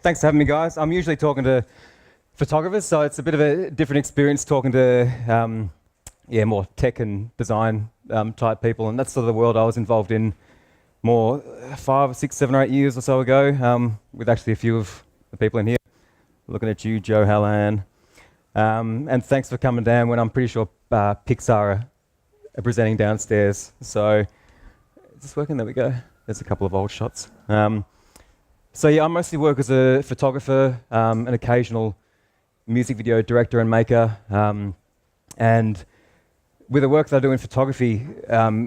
Thanks for having me, guys. I'm usually talking to photographers, so it's a bit of a different experience talking to more tech and design type people, and that's sort of the world I was involved in more 5, 6, 7 or 8 years or so ago, with actually a few of the people in here. Looking at you, Joe Hallan. And thanks for coming down when I'm pretty sure Pixar are presenting downstairs. So, is this working? There we go. There's a couple of old shots. So yeah, I mostly work as a photographer, an occasional music video director and maker, and with the work that I do in photography,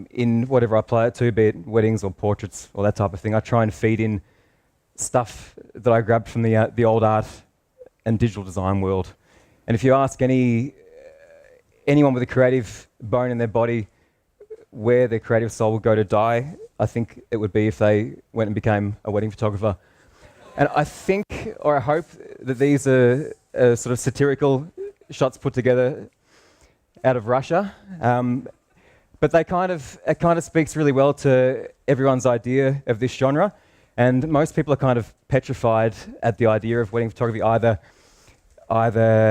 in whatever I apply it to, be it weddings or portraits or that type of thing, I try and feed in stuff that I grabbed from the old art and digital design world. And if you ask anyone with a creative bone in their body where their creative soul would go to die, I think it would be if they went and became a wedding photographer. And I think, or I hope, that these are sort of satirical shots put together out of Russia, but it kind of speaks really well to everyone's idea of this genre. And most people are kind of petrified at the idea of wedding photography, either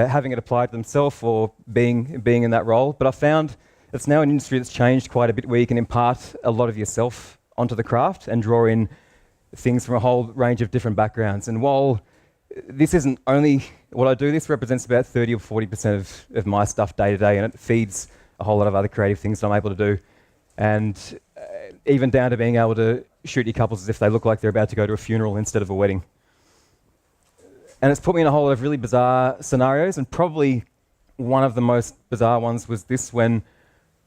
having it applied to themselves or being in that role. But I found it's now an industry that's changed quite a bit, where you can impart a lot of yourself onto the craft and draw in things from a whole range of different backgrounds. And while this isn't only what I do, this represents about 30 or 40% of my stuff day to day, and it feeds a whole lot of other creative things that I'm able to do. And even down to being able to shoot your couples as if they look like they're about to go to a funeral instead of a wedding. And it's put me in a whole lot of really bizarre scenarios, and probably one of the most bizarre ones was this, when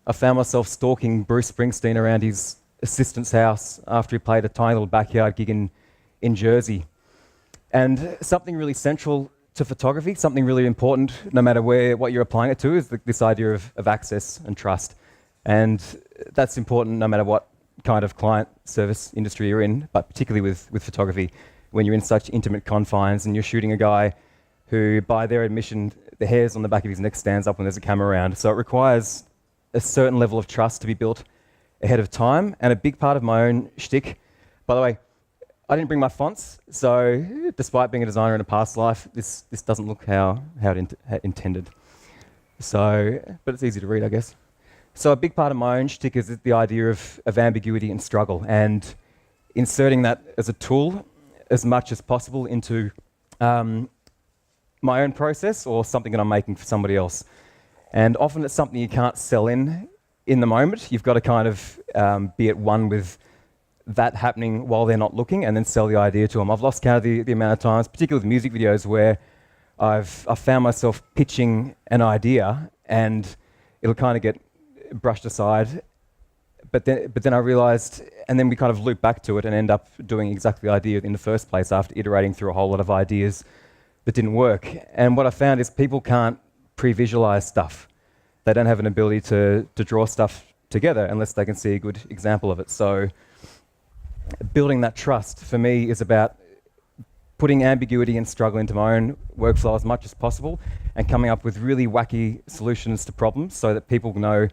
I found myself stalking Bruce Springsteen around his assistant's house after he played a tiny little backyard gig in Jersey. And something really central to photography, something really important, no matter what you're applying it to, is this idea of access and trust. And that's important no matter what kind of client service industry you're in, but particularly with photography, when you're in such intimate confines and you're shooting a guy who, by their admission, the hairs on the back of his neck stands up when there's a camera around. So it requires a certain level of trust to be built ahead of time. And a big part of my own shtick, by the way, I didn't bring my fonts, so despite being a designer in a past life, this doesn't look how it intended. So, but it's easy to read, I guess. So a big part of my own shtick is the idea of ambiguity and struggle, and inserting that as a tool as much as possible into my own process or something that I'm making for somebody else. And often it's something you can't sell in the moment. You've got to kind of be at one with that happening while they're not looking, and then sell the idea to them. I've lost count of the amount of times, particularly with music videos, where I've found myself pitching an idea and it'll kind of get brushed aside, but then I realized, and then we kind of loop back to it and end up doing exactly the idea in the first place after iterating through a whole lot of ideas that didn't work. And what I found is people can't pre-visualize stuff. They don't have an ability to draw stuff together unless they can see a good example of it. So building that trust for me is about putting ambiguity and struggle into my own workflow as much as possible, and coming up with really wacky solutions to problems so that people know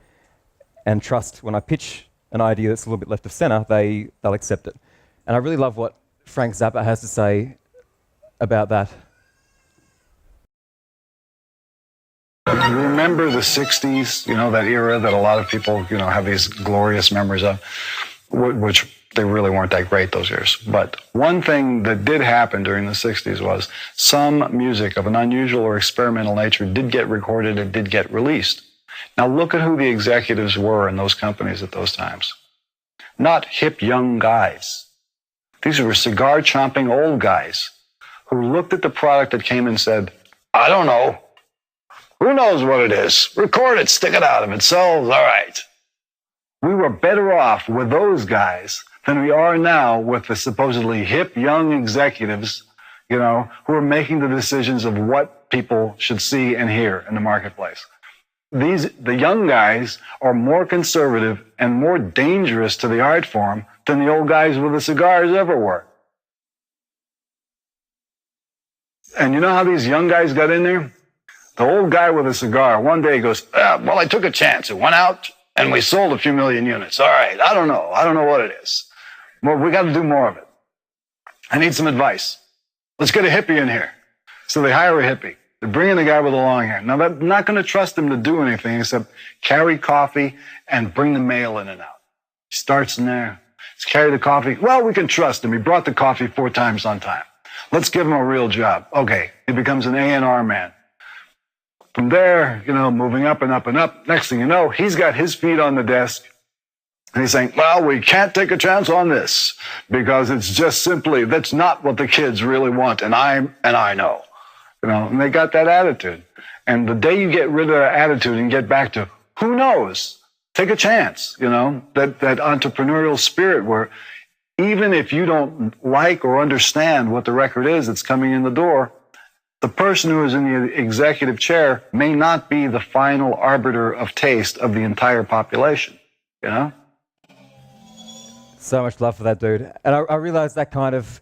and trust when I pitch an idea that's a little bit left of center, they'll accept it. And I really love what Frank Zappa has to say about that. Remember the 60s, that era that a lot of people, have these glorious memories of, which they really weren't that great those years. But one thing that did happen during the 60s was some music of an unusual or experimental nature did get recorded and did get released. Now look at who the executives were in those companies at those times. Not hip young guys. These were cigar-chomping old guys who looked at the product that came and said, I don't know. Who knows what it is? Record it, stick it out. If it sells, all right. We were better off with those guys than we are now with the supposedly hip young executives, who are making the decisions of what people should see and hear in the marketplace. The young guys are more conservative and more dangerous to the art form than the old guys with the cigars ever were. And you know how these young guys got in there? The old guy with a cigar, one day goes, well, I took a chance. It went out and we sold a few million units. All right, I don't know what it is. Well, we got to do more of it. I need some advice. Let's get a hippie in here. So they hire a hippie. They bring in a guy with a long hair. Now, they're not going to trust him to do anything except carry coffee and bring the mail in and out. He starts in there. He's carry the coffee. Well, we can trust him. He brought the coffee 4 times on time. Let's give him a real job. Okay, he becomes an A&R man. From there, moving up and up and up. Next thing you know, he's got his feet on the desk. And he's saying, well, we can't take a chance on this because it's just simply, that's not what the kids really want. And I know, and they got that attitude. And the day you get rid of that attitude and get back to, who knows, take a chance, that entrepreneurial spirit where even if you don't like or understand what the record is that's coming in the door, the person who is in the executive chair may not be the final arbiter of taste of the entire population, So much love for that dude. And I realize that kind of,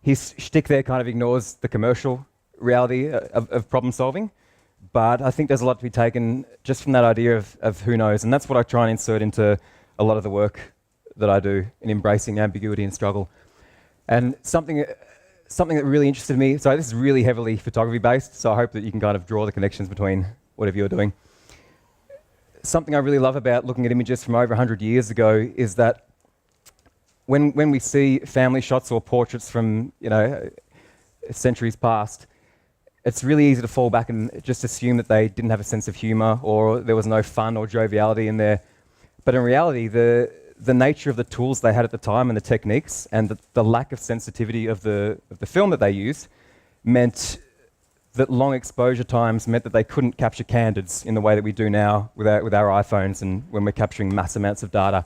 his shtick there kind of ignores the commercial reality of problem solving. But I think there's a lot to be taken just from that idea of who knows. And that's what I try and insert into a lot of the work that I do in embracing ambiguity and struggle. And something that really interested me, so this is really heavily photography based, so I hope that you can kind of draw the connections between whatever you're doing. Something I really love about looking at images from over 100 years ago is that when we see family shots or portraits from centuries past, it's really easy to fall back and just assume that they didn't have a sense of humor or there was no fun or joviality in there. But in reality, the nature of the tools they had at the time and the techniques and the lack of sensitivity of the film that they used meant that long exposure times meant that they couldn't capture candids in the way that we do now with our iPhones and when we're capturing mass amounts of data.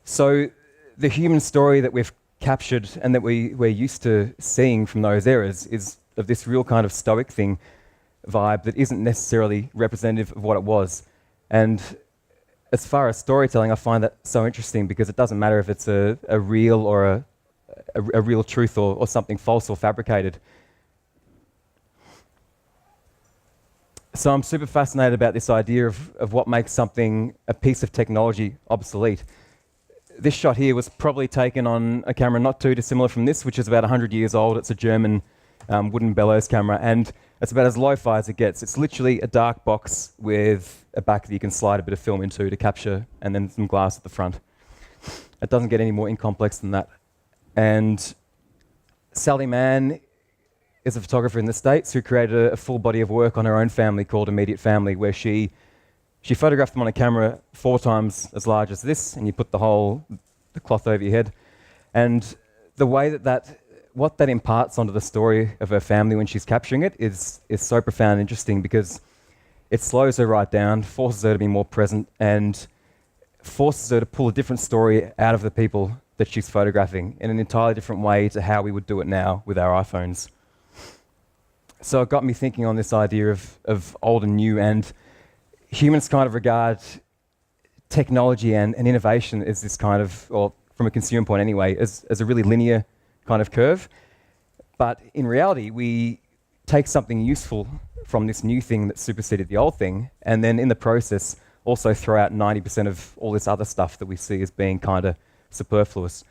So the human story that we've captured and that we're used to seeing from those eras is of this real kind of stoic thing vibe that isn't necessarily representative of what it was. And as far as storytelling, I find that so interesting because it doesn't matter if it's a real or a real truth or something false or fabricated. So I'm super fascinated about this idea of what makes something, a piece of technology, obsolete. This shot here was probably taken on a camera not too dissimilar from this, which is about 100 years old. It's a German wooden bellows camera, and it's about as lo-fi as it gets. It's literally a dark box with a back that you can slide a bit of film into to capture, and then some glass at the front. It doesn't get any more incomplex than that. And Sally Mann is a photographer in the States who created a full body of work on her own family called Immediate Family, where she photographed them on a camera 4 times as large as this, and you put the cloth over your head. And the way what that imparts onto the story of her family when she's capturing it is so profound and interesting because it slows her right down, forces her to be more present, and forces her to pull a different story out of the people that she's photographing in an entirely different way to how we would do it now with our iPhones. So it got me thinking on this idea of old and new, and humans kind of regard technology and innovation as this kind of, or from a consumer point anyway, as a really linear kind of curve. But in reality, we take something useful from this new thing that superseded the old thing, and then in the process also throw out 90% of all this other stuff that we see as being kind of superfluous.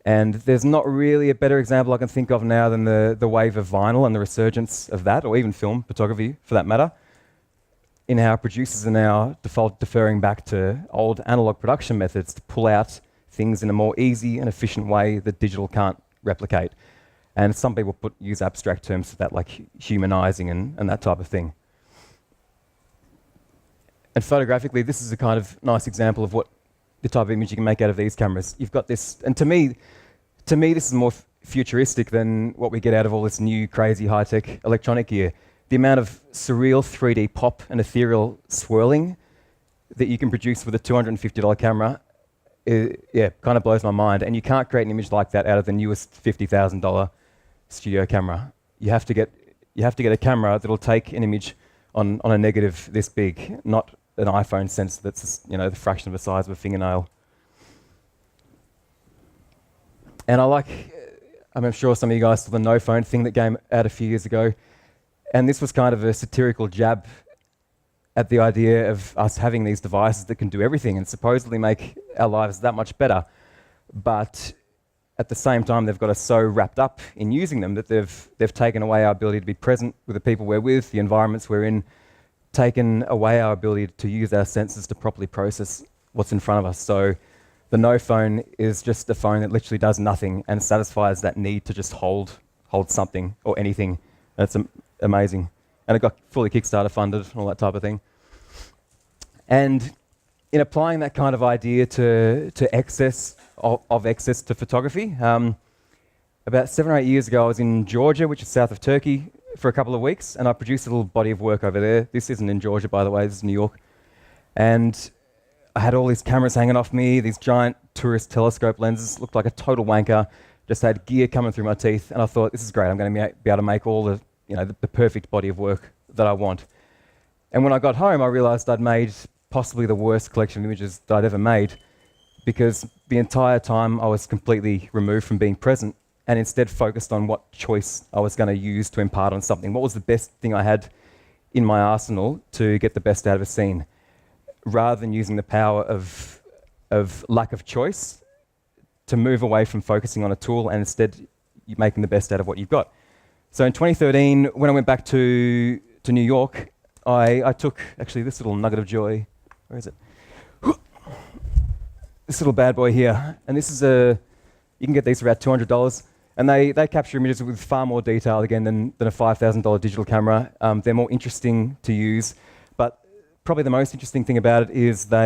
And there's not really a better example I can think of now than the wave of vinyl and the resurgence of that, or even film photography for that matter, in how producers are now deferring back to old analog production methods to pull out things in a more easy and efficient way that digital can't replicate. And some people use abstract terms for that, like humanizing and that type of thing. And photographically, this is a kind of nice example of what the type of image you can make out of these cameras. You've got this, and to me, this is more futuristic than what we get out of all this new, crazy, high-tech electronic gear. The amount of surreal 3D pop and ethereal swirling that you can produce with a $250 camera, kind of blows my mind. And you can't create an image like that out of the newest $50,000 studio camera. You have to get a camera that'll take an image on a negative this big, not an iPhone sensor that's the fraction of the size of a fingernail. And I'm sure some of you guys saw the no phone thing that came out a few years ago. And this was kind of a satirical jab at the idea of us having these devices that can do everything and supposedly make our lives that much better. But at the same time, they've got us so wrapped up in using them that they've taken away our ability to be present with the people we're with, the environments we're in, taken away our ability to use our senses to properly process what's in front of us. So the no phone is just a phone that literally does nothing and satisfies that need to just hold something or anything. That's amazing. And it got fully Kickstarter funded and all that type of thing. And in applying that kind of idea to excess to photography, about 7 or 8 years ago, I was in Georgia, which is south of Turkey, for a couple of weeks, and I produced a little body of work over there. This isn't in Georgia, by the way, this is New York. And I had all these cameras hanging off me, these giant tourist telescope lenses, looked like a total wanker, just had gear coming through my teeth, and I thought, this is great, I'm going to be able to make all the perfect body of work that I want. And when I got home, I realized I'd made possibly the worst collection of images that I'd ever made, because the entire time I was completely removed from being present and instead focused on what choice I was going to use to impart on something. What was the best thing I had in my arsenal to get the best out of a scene, rather than using the power of lack of choice to move away from focusing on a tool and instead making the best out of what you've got. So in 2013, when I went back to New York, I took actually this little nugget of joy. Where is it? This little bad boy here. And this is you can get these for about $200. And they capture images with far more detail, again, than a $5,000 digital camera. They're more interesting to use. But probably the most interesting thing about it is have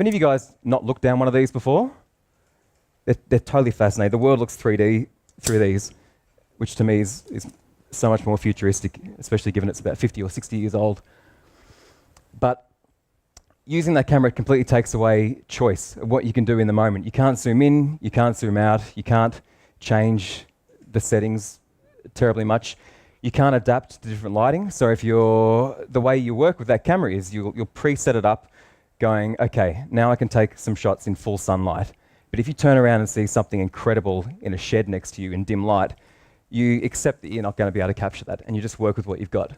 any of you guys not looked down one of these before? They're totally fascinating. The world looks 3D through these, which to me is so much more futuristic, especially given it's about 50 or 60 years old. But using that camera completely takes away choice of what you can do in the moment. You can't zoom in, you can't zoom out, you can't change the settings terribly much. You can't adapt to different lighting. So if the way you work with that camera is you'll preset it up going, okay, now I can take some shots in full sunlight. But if you turn around and see something incredible in a shed next to you in dim light, you accept that you're not going to be able to capture that, and you just work with what you've got.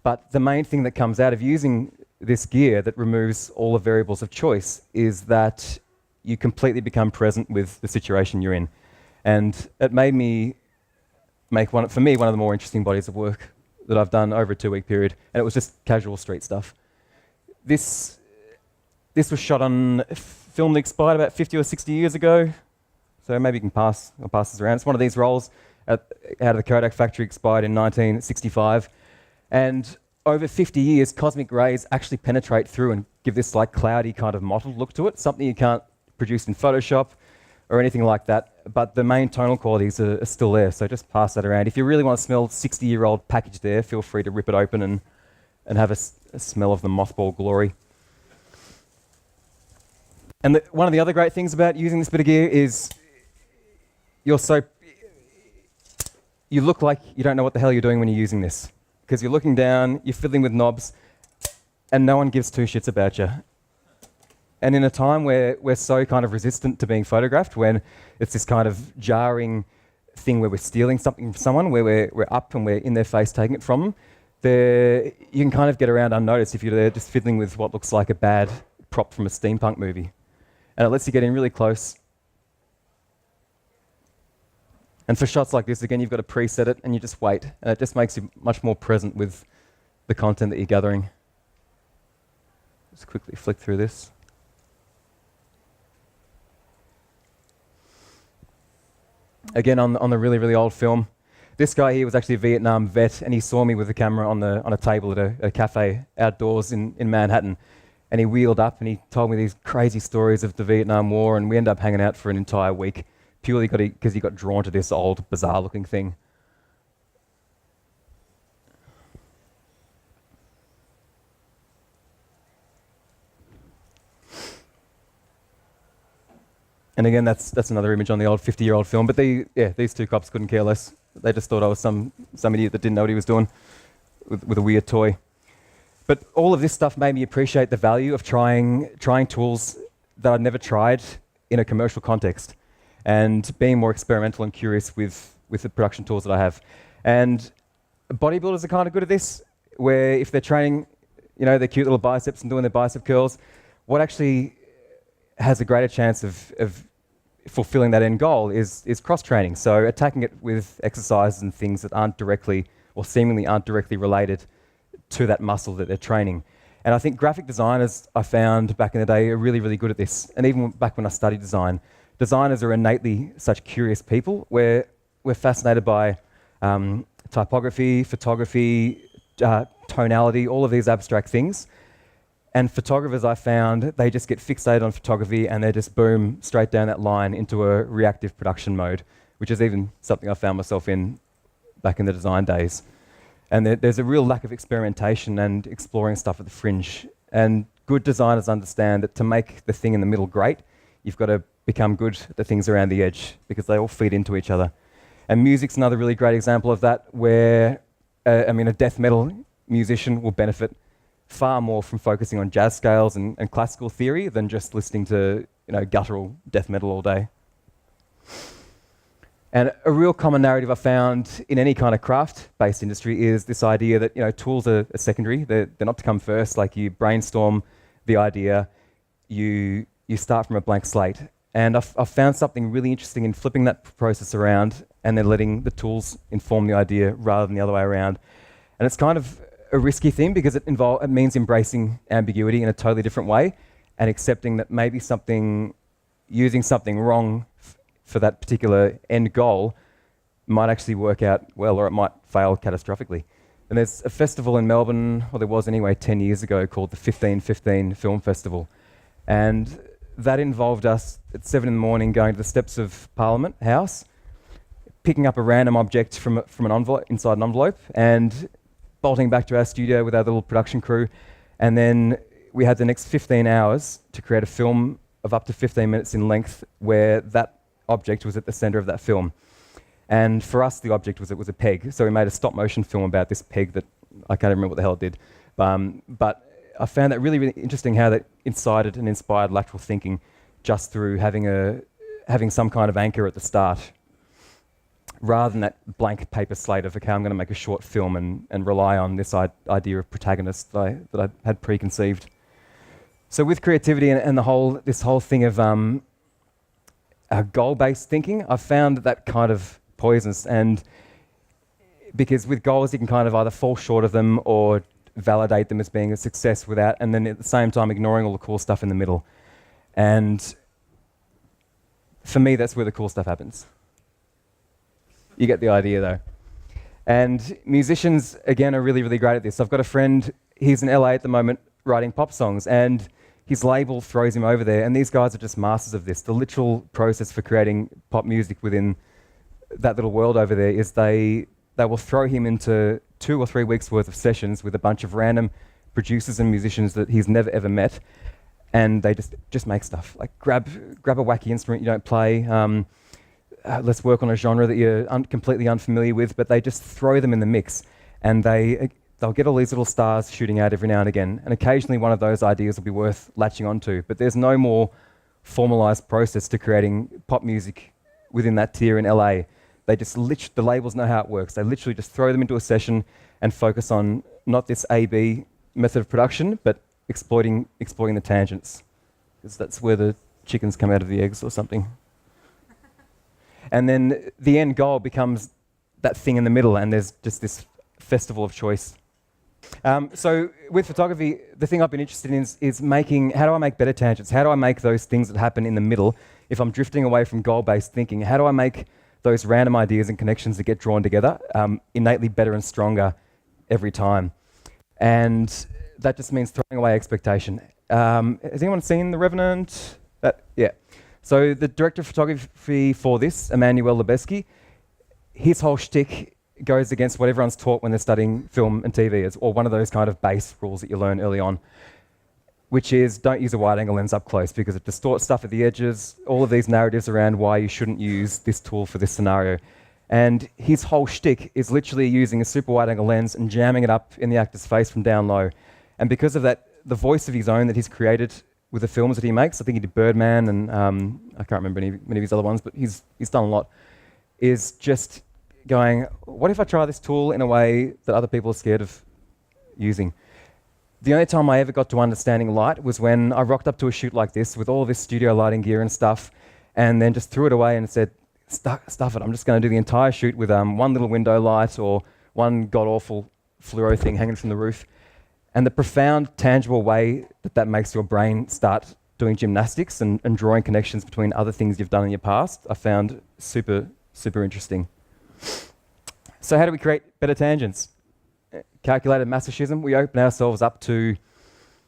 But the main thing that comes out of using this gear that removes all the variables of choice is that you completely become present with the situation you're in. And it made me make one of the more interesting bodies of work that I've done over a 2-week period, and it was just casual street stuff. This was shot on film that expired about 50 or 60 years ago, so maybe you can I'll pass this around. It's one of these rolls out of the Kodak factory, expired in 1965, and over 50 years, cosmic rays actually penetrate through and give this like cloudy kind of mottled look to it, something you can't produce in Photoshop or anything like that, but the main tonal qualities are still there, so just pass that around. If you really want to smell 60-year-old package there, feel free to rip it open and have a smell of the mothball glory. And one of the other great things about using this bit of gear is you look like you don't know what the hell you're doing when you're using this, because you're looking down, you're fiddling with knobs, and no one gives two shits about you. And in a time where we're so kind of resistant to being photographed, when it's this kind of jarring thing where we're stealing something from someone, where we're up and we're in their face taking it from them, you can kind of get around unnoticed if you're there just fiddling with what looks like a bad prop from a steampunk movie. And it lets you get in really close. And for shots like this, again, you've got to preset it and you just wait. And it just makes you much more present with the content that you're gathering. Just quickly flick through this. Again, on the really, really old film. This guy here was actually a Vietnam vet, and he saw me with the camera on a table at a cafe outdoors in Manhattan. And he wheeled up and he told me these crazy stories of the Vietnam War, and we ended up hanging out for an entire week, purely because he got drawn to this old, bizarre-looking thing. And again, that's another image on the old 50-year-old film. But these two cops couldn't care less. They just thought I was some idiot that didn't know what he was doing with a weird toy. But all of this stuff made me appreciate the value of trying tools that I'd never tried in a commercial context, and being more experimental and curious with the production tools that I have. And bodybuilders are kind of good at this, where if they're training, their cute little biceps and doing their bicep curls, what actually has a greater chance of fulfilling that end goal is cross-training. So attacking it with exercises and things that aren't directly or seemingly aren't directly related to that muscle that they're training. And I think graphic designers, I found back in the day, are really, really good at this. And even back when I studied design, designers are innately such curious people. We're fascinated by typography, photography, tonality, all of these abstract things. And photographers, I found, they just get fixated on photography and they just boom straight down that line into a reactive production mode, which is even something I found myself in back in the design days. And there's a real lack of experimentation and exploring stuff at the fringe. And good designers understand that to make the thing in the middle great, you've got to become good at the things around the edge because they all feed into each other. And music's another really great example of that, where, a death metal musician will benefit far more from focusing on jazz scales and classical theory than just listening to guttural death metal all day. And a real common narrative I found in any kind of craft-based industry is this idea that tools are secondary. They're not to come first. Like, you brainstorm the idea, you start from a blank slate. And I've found something really interesting in flipping that process around and then letting the tools inform the idea rather than the other way around. And it's kind of a risky thing because it means embracing ambiguity in a totally different way and accepting that maybe using something wrong for that particular end goal might actually work out well, or it might fail catastrophically. And there's a festival in Melbourne, or there was anyway 10 years ago, called the 1515 Film Festival. And that involved us at 7 a.m. going to the steps of Parliament House, picking up a random object from an envelope, inside an envelope, and bolting back to our studio with our little production crew. And then we had the next 15 hours to create a film of up to 15 minutes in length where that object was at the center of that film. And for us, the object was a peg. So we made a stop motion film about this peg that I can't remember what the hell it did. But I found that really, really interesting how that incited and inspired lateral thinking just through having some kind of anchor at the start, rather than that blank paper slate of, okay, I'm going to make a short film and rely on this idea of protagonist that I had preconceived. So with creativity and this whole thing of goal-based thinking, I've found that kind of poisonous, and because with goals you can kind of either fall short of them or validate them as being a success without, and then at the same time ignoring all the cool stuff in the middle. And for me, that's where the cool stuff happens. You get the idea though. And musicians, again, are really, really great at this. I've got a friend, he's in LA at the moment writing pop songs, and his label throws him over there, and these guys are just masters of this. The literal process for creating pop music within that little world over there is they will throw him into 2 or 3 weeks worth of sessions with a bunch of random producers and musicians that he's never ever met, and they just make stuff. Like grab a wacky instrument you don't play, let's work on a genre that you're completely unfamiliar with, but they just throw them in the mix, and they'll get all these little stars shooting out every now and again, and occasionally one of those ideas will be worth latching onto, but there's no more formalized process to creating pop music within that tier in LA. They just the labels know how it works. They literally just throw them into a session and focus on not this A-B method of production, but exploiting the tangents, because that's where the chickens come out of the eggs or something. And then the end goal becomes that thing in the middle, and there's just this festival of choice. So with photography, the thing I've been interested in is how do I make better tangents? How do I make those things that happen in the middle, if I'm drifting away from goal-based thinking, how do I make those random ideas and connections that get drawn together innately better and stronger every time? And that just means throwing away expectation. Has anyone seen The Revenant? Yeah. So the director of photography for this, Emmanuel Lubezki, his whole shtick goes against what everyone's taught when they're studying film and TV, or one of those kind of base rules that you learn early on, which is don't use a wide-angle lens up close because it distorts stuff at the edges, all of these narratives around why you shouldn't use this tool for this scenario. And his whole shtick is literally using a super wide-angle lens and jamming it up in the actor's face from down low. And because of that, the voice of his own that he's created with the films that he makes, I think he did Birdman and I can't remember many of his other ones, but he's done a lot, is just going, what if I try this tool in a way that other people are scared of using? The only time I ever got to understanding light was when I rocked up to a shoot like this with all of this studio lighting gear and stuff, and then just threw it away and said, stuff it, I'm just going to do the entire shoot with one little window light or one god-awful fluoro thing hanging from the roof. And the profound, tangible way that makes your brain start doing gymnastics and drawing connections between other things you've done in your past, I found super, super interesting. So how do we create better tangents? Calculated masochism, we open ourselves up to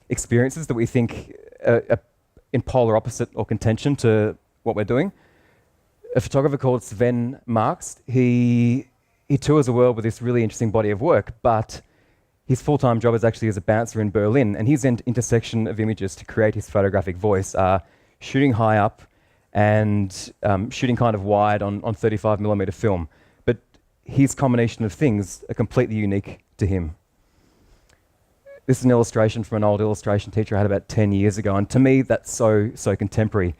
experiences that we think are in polar opposite or contention to what we're doing. A photographer called Sven Marx, he tours the world with this really interesting body of work, but his full-time job is actually as a bouncer in Berlin, and his intersection of images to create his photographic voice are shooting high up and shooting kind of wide on 35mm film. But his combination of things are completely unique to him. This is an illustration from an old illustration teacher I had about 10 years ago, and to me that's so contemporary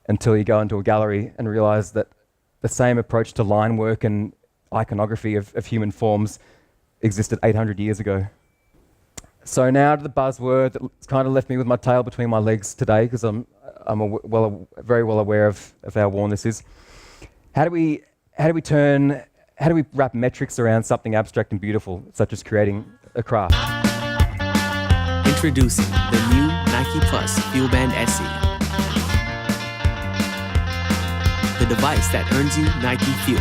until you go into a gallery and realize that the same approach to line work and iconography of human forms existed 800 years ago. So now to the buzzword that's kind of left me with my tail between my legs today, because I'm very well aware of how worn this is. How do we wrap metrics around something abstract and beautiful, such as creating a craft? Introducing the new Nike Plus FuelBand SE. The device that earns you Nike Fuel.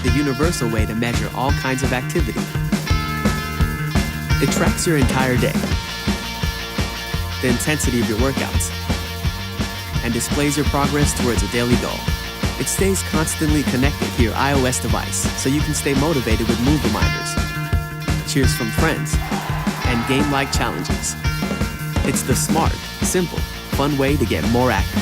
The universal way to measure all kinds of activity. It tracks your entire day, the intensity of your workouts, and displays your progress towards a daily goal. It stays constantly connected to your iOS device so you can stay motivated with move reminders, cheers from friends, and game-like challenges. It's the smart, simple, fun way to get more active.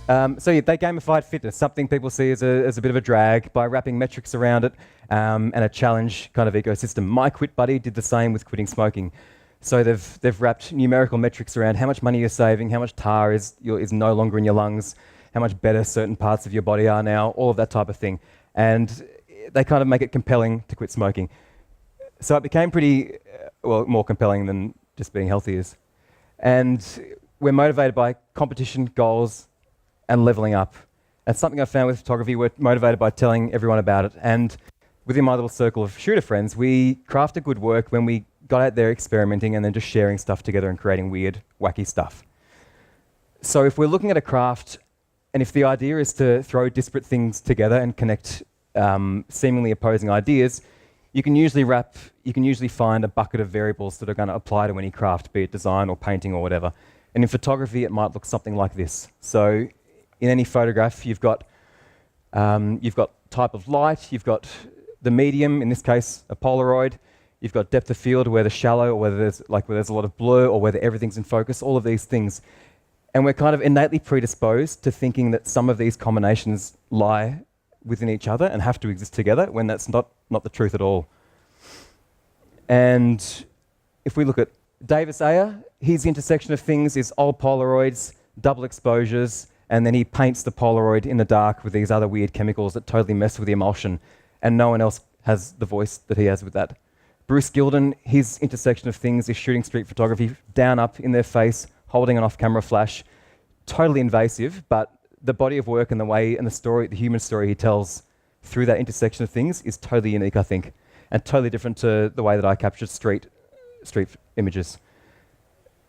They gamified fitness, something people see as a bit of a drag, by wrapping metrics around it and a challenge kind of ecosystem. My Quit Buddy did the same with quitting smoking. So they've wrapped numerical metrics around how much money you're saving, how much tar is no longer in your lungs, how much better certain parts of your body are now, all of that type of thing. And they kind of make it compelling to quit smoking. So it became pretty, more compelling than just being healthy is. And we're motivated by competition, goals, and leveling up. And something I found with photography, we're motivated by telling everyone about it. And within my little circle of shooter friends, we crafted good work when we got out there experimenting and then just sharing stuff together and creating weird, wacky stuff. So if we're looking at a craft, and if the idea is to throw disparate things together and connect seemingly opposing ideas, you can usually find a bucket of variables that are going to apply to any craft, be it design or painting or whatever. And in photography, it might look something like this. So in any photograph, you've got type of light, you've got the medium, in this case, a Polaroid, you've got depth of field, whether shallow or whether there's a lot of blur or whether everything's in focus, all of these things. And we're kind of innately predisposed to thinking that some of these combinations lie within each other and have to exist together, when that's not the truth at all. And if we look at Davis Ayer, his intersection of things is old Polaroids, double exposures, and then he paints the Polaroid in the dark with these other weird chemicals that totally mess with the emulsion, and no one else has the voice that he has with that. Bruce Gilden, his intersection of things is shooting street photography, down up in their face, holding an off-camera flash, totally invasive, but the body of work and the way and the story, the human story he tells through that intersection of things is totally unique, I think, and totally different to the way that I captured street images.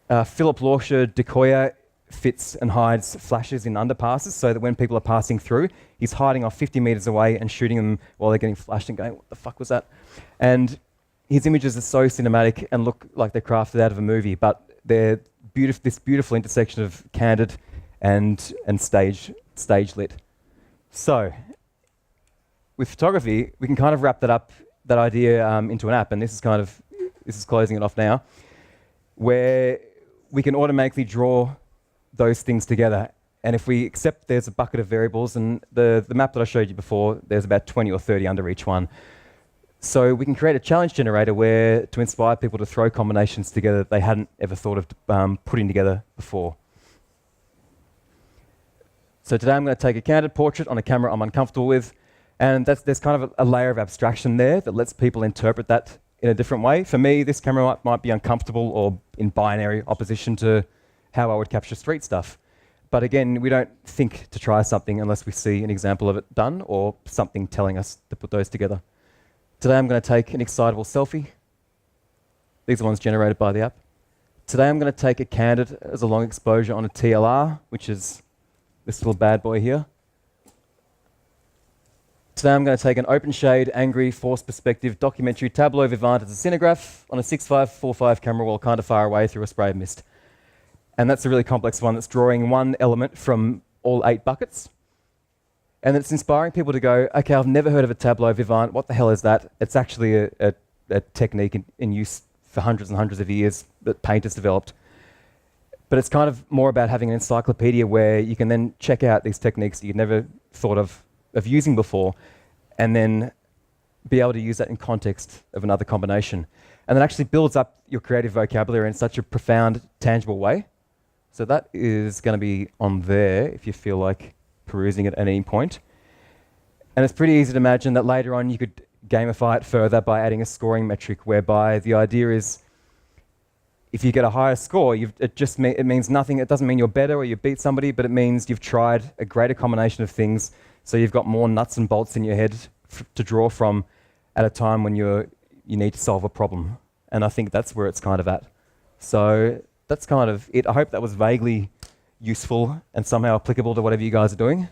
Philip Lorscher Decoyer fits and hides flashes in underpasses so that when people are passing through, he's hiding off 50 meters away and shooting them while they're getting flashed and going, what the fuck was that? And his images are so cinematic and look like they're crafted out of a movie, but they're this beautiful intersection of candid and stage lit. So with photography, we can kind of wrap that idea into an app, and this is closing it off now, where we can automatically draw those things together. And if we accept there's a bucket of variables, and the map that I showed you before, there's about 20 or 30 under each one. So we can create a challenge generator to inspire people to throw combinations together that they hadn't ever thought of putting together before. So today I'm going to take a candid portrait on a camera I'm uncomfortable with, and there's kind of a layer of abstraction there that lets people interpret that in a different way. For me, this camera might be uncomfortable or in binary opposition to how I would capture street stuff. But again, we don't think to try something unless we see an example of it done or something telling us to put those together. Today I'm going to take an excitable selfie. These are ones generated by the app. Today I'm going to take a candid as a long exposure on a TLR, which is this little bad boy here. Today I'm going to take an open shade, angry, forced perspective, documentary, tableau vivant as a cinemagraph on a 6.5/4.5 camera while kind of far away through a spray of mist. And that's a really complex one that's drawing one element from all 8 buckets. And it's inspiring people to go, okay, I've never heard of a tableau vivant. What the hell is that? It's actually a technique in use for hundreds and hundreds of years that painters developed. But it's kind of more about having an encyclopedia where you can then check out these techniques that you've never thought of using before, and then be able to use that in context of another combination. And that actually builds up your creative vocabulary in such a profound, tangible way. So that is going to be on there if you feel like perusing it at any point. And it's pretty easy to imagine that later on you could gamify it further by adding a scoring metric, whereby the idea is if you get a higher score, it means nothing. It doesn't mean you're better or you beat somebody, but it means you've tried a greater combination of things, so you've got more nuts and bolts in your head to draw from at a time when you need to solve a problem. And I think that's where it's kind of at. So that's kind of it. I hope that was vaguely useful and somehow applicable to whatever you guys are doing.